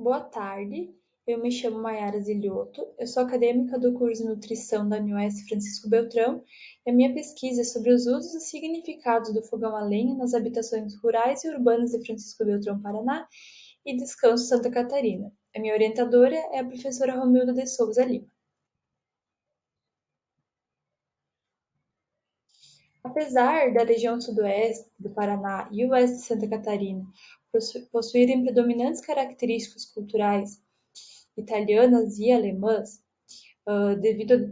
Boa tarde, eu me chamo Maiara Zilioto, eu sou acadêmica do curso de Nutrição da UniOeste Francisco Beltrão e a minha pesquisa é sobre os usos e significados do fogão a lenha nas habitações rurais e urbanas de Francisco Beltrão, Paraná e Descanso, Santa Catarina. A minha orientadora é a professora Romilda de Souza Lima. Apesar da região sudoeste do Paraná e o oeste de Santa Catarina possuírem predominantes características culturais italianas e alemãs, devido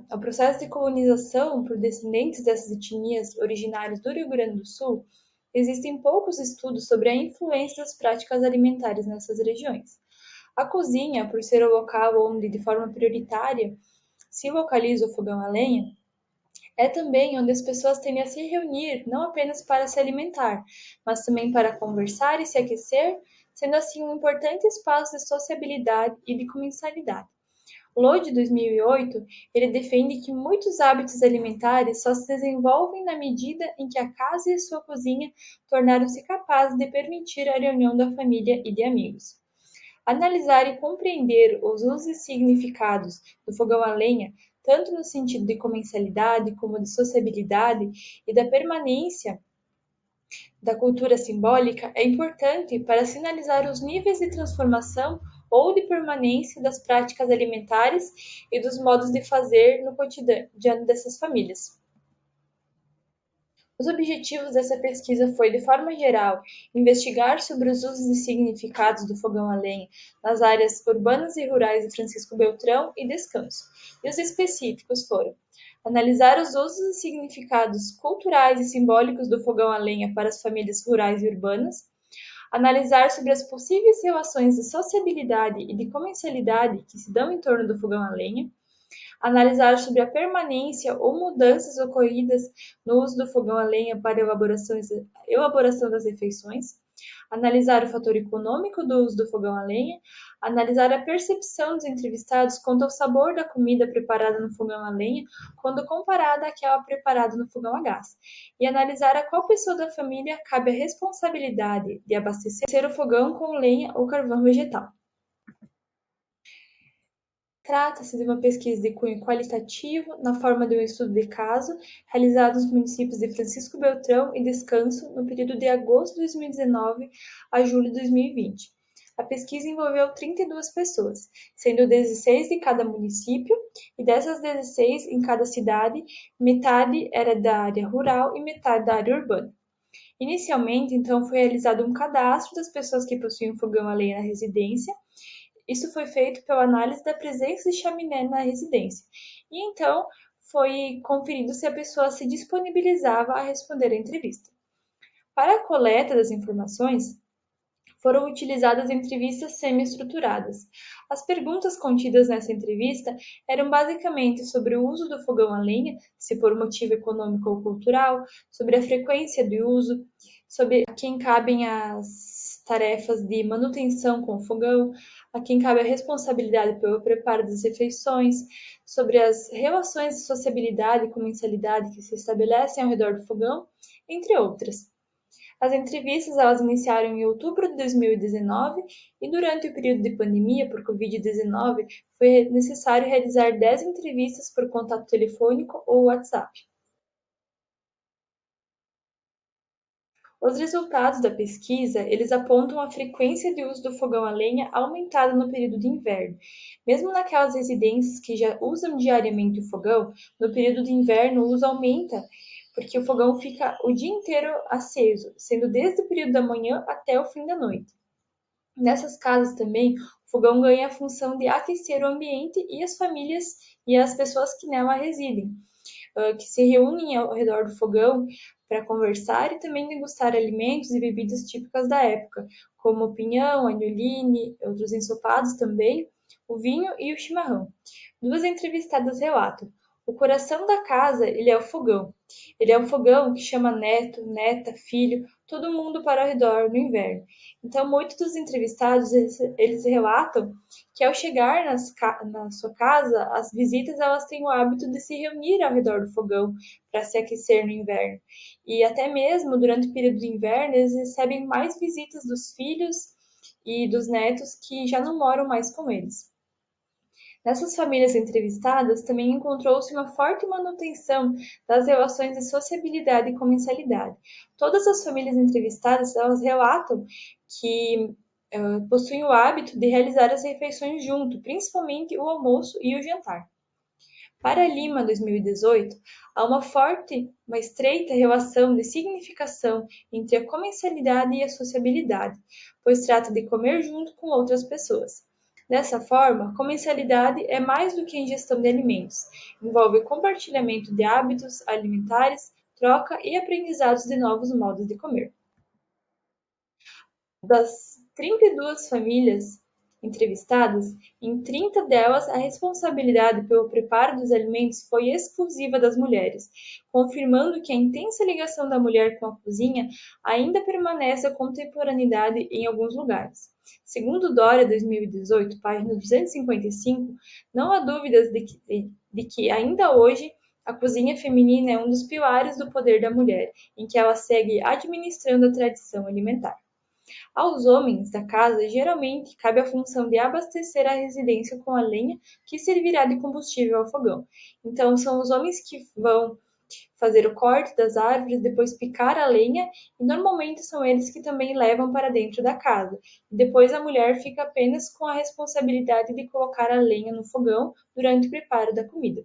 ao processo de colonização por descendentes dessas etnias originárias do Rio Grande do Sul, existem poucos estudos sobre a influência das práticas alimentares nessas regiões. A cozinha, por ser o local onde, de forma prioritária, se localiza o fogão a lenha, é também onde as pessoas tendem a se reunir não apenas para se alimentar, mas também para conversar e se aquecer, sendo assim um importante espaço de sociabilidade e de comensalidade. Lowe, de 2008, ele defende que muitos hábitos alimentares só se desenvolvem na medida em que a casa e sua cozinha tornaram-se capazes de permitir a reunião da família e de amigos. Analisar e compreender os usos e significados do fogão a lenha, tanto no sentido de comensalidade como de sociabilidade e da permanência da cultura simbólica, é importante para sinalizar os níveis de transformação ou de permanência das práticas alimentares e dos modos de fazer no cotidiano dessas famílias. Os objetivos dessa pesquisa foi, de forma geral, investigar sobre os usos e significados do fogão a lenha nas áreas urbanas e rurais de Francisco Beltrão e Descanso, e os específicos foram analisar os usos e significados culturais e simbólicos do fogão a lenha para as famílias rurais e urbanas, analisar sobre as possíveis relações de sociabilidade e de comensalidade que se dão em torno do fogão a lenha, analisar sobre a permanência ou mudanças ocorridas no uso do fogão a lenha para a elaboração das refeições, analisar o fator econômico do uso do fogão a lenha, analisar a percepção dos entrevistados quanto ao sabor da comida preparada no fogão a lenha quando comparada àquela preparada no fogão a gás, e analisar a qual pessoa da família cabe a responsabilidade de abastecer o fogão com lenha ou carvão vegetal. Trata-se de uma pesquisa de cunho qualitativo, na forma de um estudo de caso, realizado nos municípios de Francisco Beltrão e Descanso no período de agosto de 2019 a julho de 2020. A pesquisa envolveu 32 pessoas, sendo 16 de cada município, e dessas 16 em cada cidade, metade era da área rural e metade da área urbana. Inicialmente, então, foi realizado um cadastro das pessoas que possuíam fogão a lenha na residência. Isso foi feito pela análise da presença de chaminé na residência. E então foi conferido se a pessoa se disponibilizava a responder à entrevista. Para a coleta das informações, foram utilizadas entrevistas semi-estruturadas. As perguntas contidas nessa entrevista eram basicamente sobre o uso do fogão a lenha, se por motivo econômico ou cultural, sobre a frequência de uso, sobre a quem cabem as tarefas de manutenção com o fogão, a quem cabe a responsabilidade pelo preparo das refeições, sobre as relações de sociabilidade e comensalidade que se estabelecem ao redor do fogão, entre outras. As entrevistas elas iniciaram em outubro de 2019 e durante o período de pandemia por Covid-19 foi necessário realizar 10 entrevistas por contato telefônico ou WhatsApp. Os resultados da pesquisa, eles apontam a frequência de uso do fogão a lenha aumentada no período de inverno. Mesmo naquelas residências que já usam diariamente o fogão, no período de inverno o uso aumenta, porque o fogão fica o dia inteiro aceso, sendo desde o período da manhã até o fim da noite. Nessas casas também, o fogão ganha a função de aquecer o ambiente e as famílias e as pessoas que nela residem, que se reúnem ao redor do fogão para conversar e também degustar alimentos e bebidas típicas da época, como o pinhão, a anholine, outros ensopados também, o vinho e o chimarrão. Duas entrevistadas relatam: o coração da casa, ele é o fogão. Ele é um fogão que chama neto, neta, filho, todo mundo para ao redor no inverno. Então, muitos dos entrevistados, eles relatam que ao chegar na sua casa, as visitas elas têm o hábito de se reunir ao redor do fogão para se aquecer no inverno. E até mesmo durante o período de inverno, eles recebem mais visitas dos filhos e dos netos que já não moram mais com eles. Nessas famílias entrevistadas, também encontrou-se uma forte manutenção das relações de sociabilidade e comensalidade. Todas as famílias entrevistadas, elas relatam que possuem o hábito de realizar as refeições junto, principalmente o almoço e o jantar. Para Lima 2018, há uma estreita relação de significação entre a comensalidade e a sociabilidade, pois trata de comer junto com outras pessoas. Dessa forma, comensalidade é mais do que a ingestão de alimentos, envolve o compartilhamento de hábitos alimentares, troca e aprendizados de novos modos de comer. Das 32 famílias entrevistadas, em 30 delas a responsabilidade pelo preparo dos alimentos foi exclusiva das mulheres, confirmando que a intensa ligação da mulher com a cozinha ainda permanece a contemporaneidade em alguns lugares. Segundo Dória 2018, página 255, não há dúvidas de que ainda hoje a cozinha feminina é um dos pilares do poder da mulher, em que ela segue administrando a tradição alimentar. Aos homens da casa, geralmente, cabe a função de abastecer a residência com a lenha que servirá de combustível ao fogão. Então, são os homens que vão fazer o corte das árvores, depois picar a lenha, e normalmente são eles que também levam para dentro da casa. Depois a mulher fica apenas com a responsabilidade de colocar a lenha no fogão durante o preparo da comida.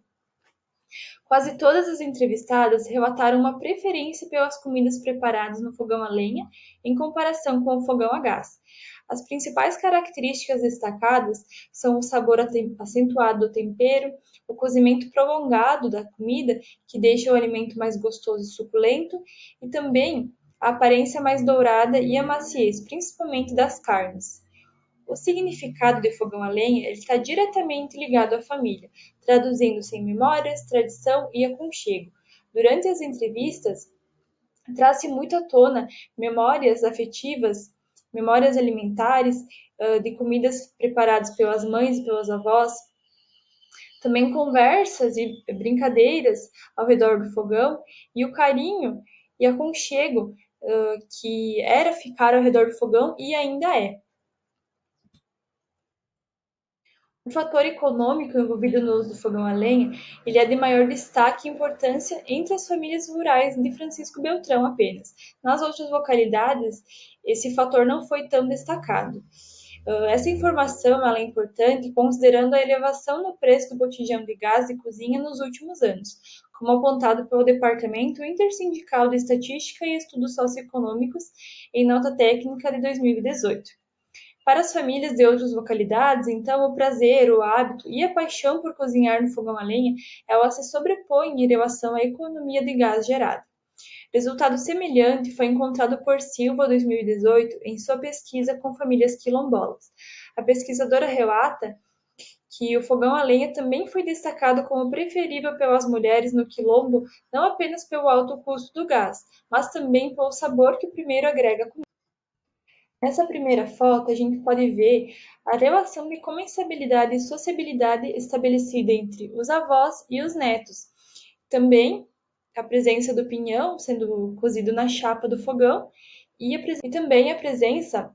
Quase todas as entrevistadas relataram uma preferência pelas comidas preparadas no fogão a lenha em comparação com o fogão a gás. As principais características destacadas são o sabor acentuado do tempero, o cozimento prolongado da comida, que deixa o alimento mais gostoso e suculento, e também a aparência mais dourada e a maciez, principalmente das carnes. O significado de fogão a lenha está diretamente ligado à família, traduzindo-se em memórias, tradição e aconchego. Durante as entrevistas, traz-se muito à tona memórias afetivas, memórias alimentares, de comidas preparadas pelas mães e pelas avós, também conversas e brincadeiras ao redor do fogão e o carinho e aconchego que era ficar ao redor do fogão e ainda é. O fator econômico envolvido no uso do fogão a lenha, ele é de maior destaque e importância entre as famílias rurais de Francisco Beltrão apenas. Nas outras localidades, esse fator não foi tão destacado. Essa informação ela é importante considerando a elevação no preço do botijão de gás de cozinha nos últimos anos, como apontado pelo Departamento Intersindical de Estatística e Estudos Socioeconômicos em nota técnica de 2018. Para as famílias de outras localidades, então, o prazer, o hábito e a paixão por cozinhar no fogão a lenha, ela se sobrepõe em relação à economia de gás gerada. Resultado semelhante foi encontrado por Silva, 2018, em sua pesquisa com famílias quilombolas. A pesquisadora relata que o fogão a lenha também foi destacado como preferível pelas mulheres no quilombo, não apenas pelo alto custo do gás, mas também pelo sabor que o primeiro agrega à comida. Nessa primeira foto, a gente pode ver a relação de comensabilidade e sociabilidade estabelecida entre os avós e os netos. Também a presença do pinhão sendo cozido na chapa do fogão e também a presença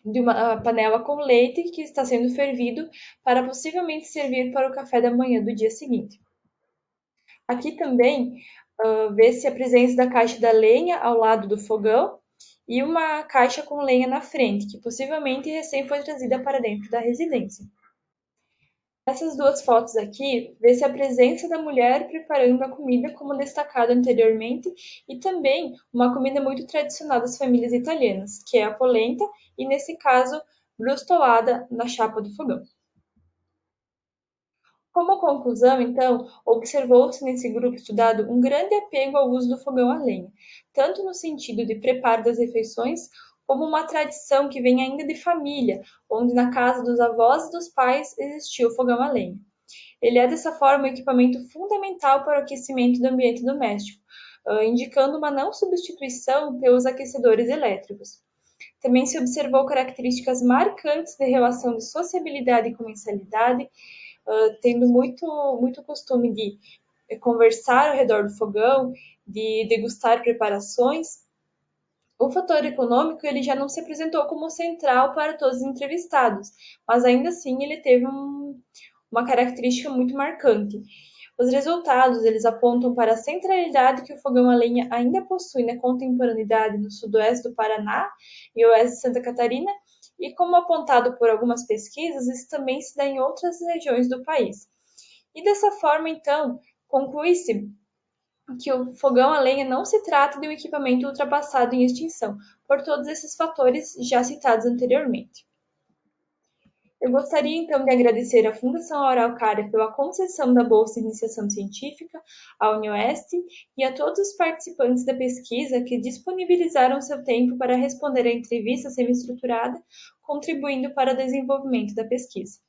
de uma panela com leite que está sendo fervido para possivelmente servir para o café da manhã do dia seguinte. Aqui também vê-se a presença da caixa da lenha ao lado do fogão e uma caixa com lenha na frente, que possivelmente recém foi trazida para dentro da residência. Nessas duas fotos aqui, vê-se a presença da mulher preparando a comida, como destacado anteriormente, e também uma comida muito tradicional das famílias italianas, que é a polenta, e nesse caso, brustolada na chapa do fogão. Como conclusão, então, observou-se nesse grupo estudado um grande apego ao uso do fogão a lenha, tanto no sentido de preparo das refeições, como uma tradição que vem ainda de família, onde na casa dos avós e dos pais existia o fogão a lenha. Ele é, dessa forma, um equipamento fundamental para o aquecimento do ambiente doméstico, indicando uma não substituição pelos aquecedores elétricos. Também se observou características marcantes de relação de sociabilidade e comensalidade, tendo muito costume de conversar ao redor do fogão, de degustar preparações, O fator econômico ele já não se apresentou como central para todos os entrevistados, mas ainda assim ele teve uma característica muito marcante. Os resultados eles apontam para a centralidade que o fogão a lenha ainda possui na contemporaneidade no sudoeste do Paraná e oeste de Santa Catarina, e como apontado por algumas pesquisas, isso também se dá em outras regiões do país. E dessa forma, então, conclui-se que o fogão a lenha não se trata de um equipamento ultrapassado em extinção, por todos esses fatores já citados anteriormente. Eu gostaria então de agradecer à Fundação Araucária pela concessão da Bolsa de Iniciação Científica, à UniOeste e a todos os participantes da pesquisa que disponibilizaram seu tempo para responder à entrevista semi-estruturada, contribuindo para o desenvolvimento da pesquisa.